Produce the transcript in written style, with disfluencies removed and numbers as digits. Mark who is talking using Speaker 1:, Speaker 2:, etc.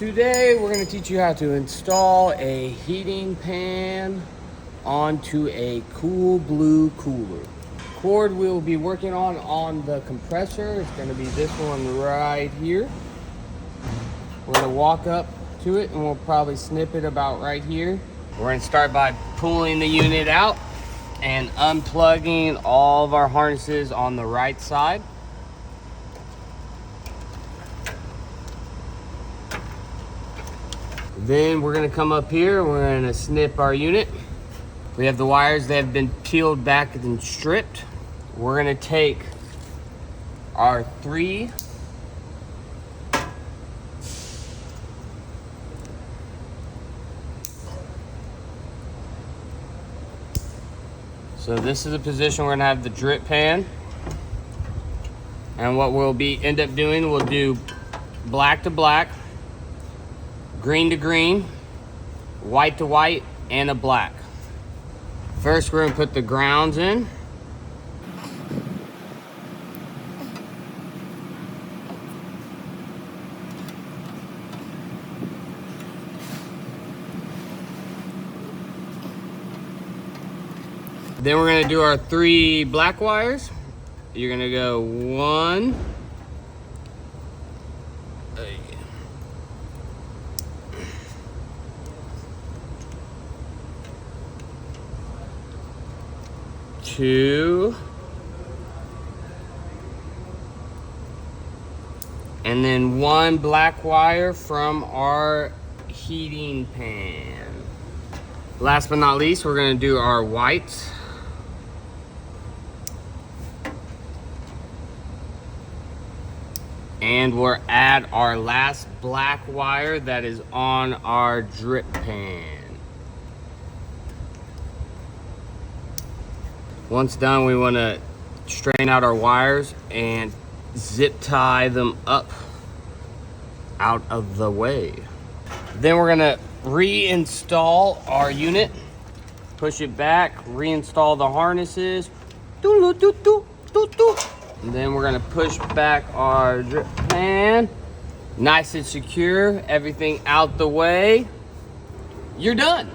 Speaker 1: Today we're going to teach you how to install a heating pan onto a CoolBlu Cooler. Cord we will be working on the compressor. It's going to be this one right here. We're going to walk up to it and we'll probably snip it about right here. We're going to start by pulling the unit out and unplugging all of our harnesses on the right side. Then we're going to come up here and we're going to snip our unit. We have the wires that have been peeled back and stripped. We're going to take our three so this is the position we're going to have the drip pan, and what we'll end up doing, we'll do black to black, green to green, white to white, and a black. First, we're gonna put the grounds in. Then we're gonna do our three black wires. You're gonna go one, two, and then one black wire from our heating pan. Last but not least, we're going to do our whites. And we'll add our last black wire that is on our drip pan. Once done, we want to straighten out our wires and zip tie them up out of the way. Then we're gonna reinstall our unit, push it back, reinstall the harnesses, and then we're gonna push back our drip pan, nice and secure, everything out the way. You're done.